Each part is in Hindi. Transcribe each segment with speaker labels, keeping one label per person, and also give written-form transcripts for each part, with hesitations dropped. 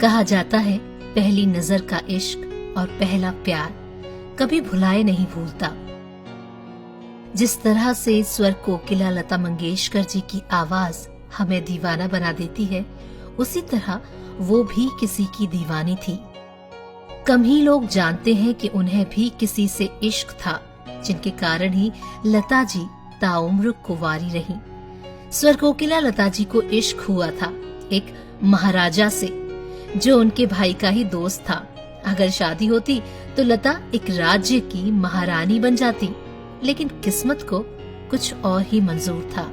Speaker 1: कहा जाता है पहली नजर का इश्क और पहला प्यार कभी भुलाए नहीं भूलता। जिस तरह से स्वर कोकिला लता मंगेशकर जी की आवाज हमें दीवाना बना देती है, उसी तरह वो भी किसी की दीवानी थी। कम ही लोग जानते हैं कि उन्हें भी किसी से इश्क था, जिनके कारण ही लता जी ताउम्र कुंवारी रहीं। स्वर कोकिला लता जी को इश्क हुआ था एक महाराजा से, जो उनके भाई का ही दोस्त था। अगर शादी होती तो लता एक राज्य की महारानी बन जाती, लेकिन किस्मत को कुछ और ही मंजूर था।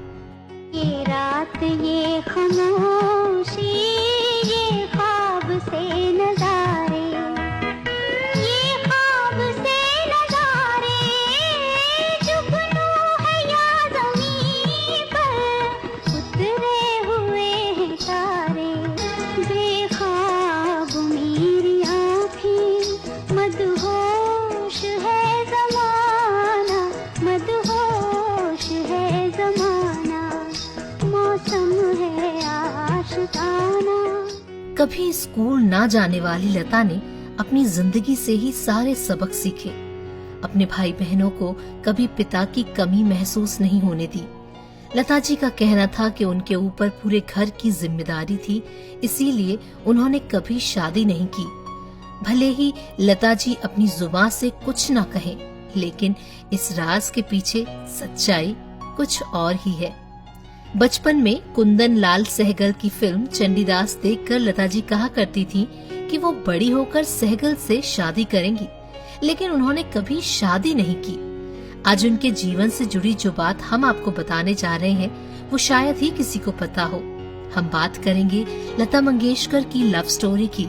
Speaker 2: ये रात ये खामोशी ये ख्वाब से नजारे ये ख्वाब से नजारे जुगनू है या ज़मीं पर उतरे हुए हैं तारे बेख्वाब मेरी आँखें मदहोश है ज़माना मदहोश है ज़माना मौसम है आशिकाना।
Speaker 1: कभी स्कूल ना जाने वाली लता ने अपनी जिंदगी से ही सारे सबक सीखे। अपने भाई बहनों को कभी पिता की कमी महसूस नहीं होने दी। लता जी का कहना था कि उनके ऊपर पूरे घर की जिम्मेदारी थी, इसीलिए उन्होंने कभी शादी नहीं की। भले ही लता जी अपनी जुबान से कुछ ना कहें, लेकिन इस राज के पीछे सच्चाई कुछ और ही है। बचपन में कुंदन लाल सहगल की फिल्म चंडीदास देखकर लता जी कहा करती थी कि वो बड़ी होकर सहगल से शादी करेंगी, लेकिन उन्होंने कभी शादी नहीं की। आज उनके जीवन से जुड़ी जो बात हम आपको बताने जा रहे हैं, वो शायद ही किसी को पता हो। हम बात करेंगे लता मंगेशकर की लव स्टोरी की।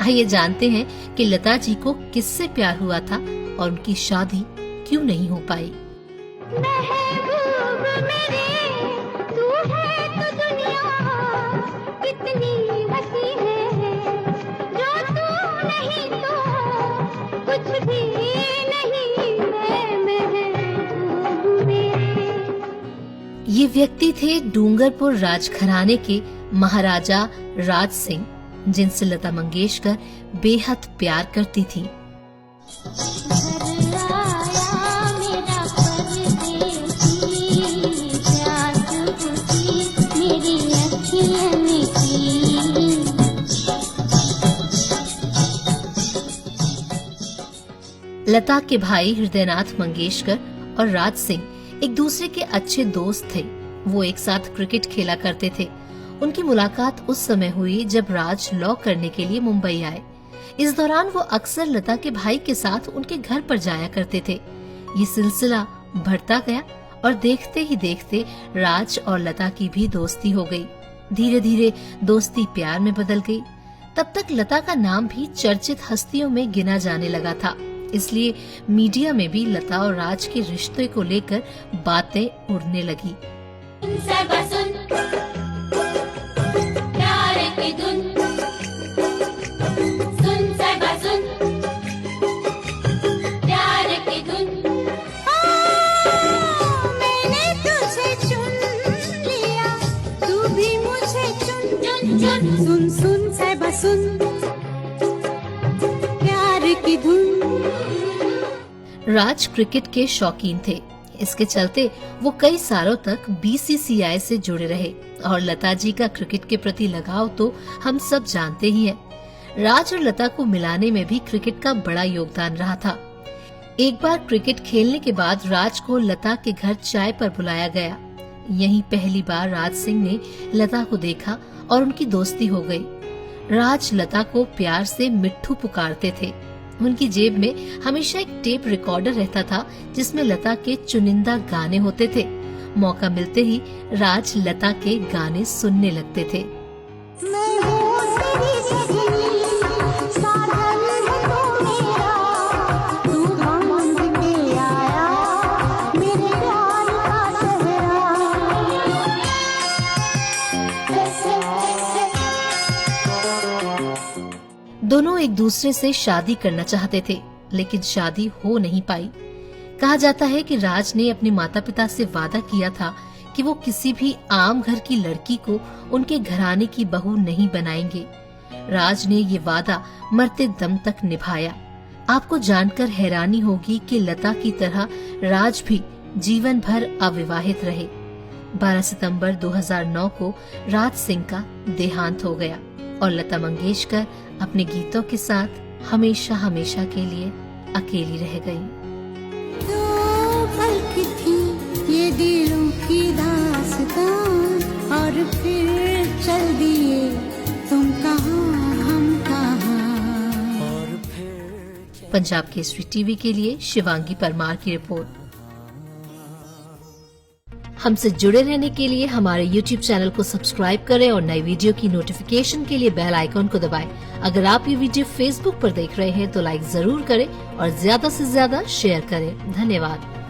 Speaker 1: आइए जानते हैं कि लता जी को किससे प्यार हुआ था और उनकी शादी क्यों नहीं हो पाई।
Speaker 2: महबूब मेरे तू है तो दुनिया कितनी वसी है जो तू नहीं तो कुछ भी नहीं है महबूब मेरे।
Speaker 1: ये व्यक्ति थे डूंगरपुर राजघराने के महाराजा राज सिंह, जिनसे लता मंगेशकर बेहद प्यार करती थी। लता के भाई हृदयनाथ मंगेशकर और राज सिंह एक दूसरे के अच्छे दोस्त थे। वो एक साथ क्रिकेट खेला करते थे। उनकी मुलाकात उस समय हुई जब राज लॉ करने के लिए मुंबई आए। इस दौरान वो अक्सर लता के भाई के साथ उनके घर पर जाया करते थे। ये सिलसिला बढ़ता गया और देखते ही देखते राज और लता की भी दोस्ती हो गई। धीरे धीरे दोस्ती प्यार में बदल गई। तब तक लता का नाम भी चर्चित हस्तियों में गिना जाने लगा था, इसलिए मीडिया में भी लता और राज के रिश्ते को लेकर बातें उड़ने लगी।
Speaker 2: सुन सुन साहिबा सुन प्यार की धुन।
Speaker 1: राज क्रिकेट के शौकीन थे। इसके चलते वो कई सालों तक बीसीसीआई से जुड़े रहे और लता जी का क्रिकेट के प्रति लगाव तो हम सब जानते ही हैं। राज और लता को मिलाने में भी क्रिकेट का बड़ा योगदान रहा था। एक बार क्रिकेट खेलने के बाद राज को लता के घर चाय पर बुलाया गया। यहीं पहली बार राज सिंह ने लता को देखा और उनकी दोस्ती हो गई। राज लता को प्यार से मिट्ठू पुकारते थे। उनकी जेब में हमेशा एक टेप रिकॉर्डर रहता था, जिसमें लता के चुनिंदा गाने होते थे। मौका मिलते ही राज लता के गाने सुनने लगते थे। दोनों एक दूसरे से शादी करना चाहते थे, लेकिन शादी हो नहीं पाई। कहा जाता है कि राज ने अपने माता पिता से वादा किया था कि वो किसी भी आम घर की लड़की को उनके घराने की बहू नहीं बनाएंगे। राज ने ये वादा मरते दम तक निभाया। आपको जानकर हैरानी होगी कि लता की तरह राज भी जीवन भर अविवाहित रहे। 12 सितंबर 2009 को राज सिंह का देहांत हो गया और लता मंगेशकर अपने गीतों के साथ हमेशा हमेशा के लिए अकेली रह गईं।
Speaker 2: दो पल की थी ये दिलों की दास्तान, और फिर चल दिए तुम कहाँ हम कहाँ।
Speaker 1: पंजाब केसरी टीवी के लिए शिवांगी परमार की रिपोर्ट। हमसे जुड़े रहने के लिए हमारे YouTube चैनल को सब्सक्राइब करें और नई वीडियो की नोटिफिकेशन के लिए बेल आइकॉन को दबाएं। अगर आप ये वीडियो Facebook पर देख रहे हैं तो लाइक जरूर करें और ज्यादा से ज्यादा शेयर करें। धन्यवाद।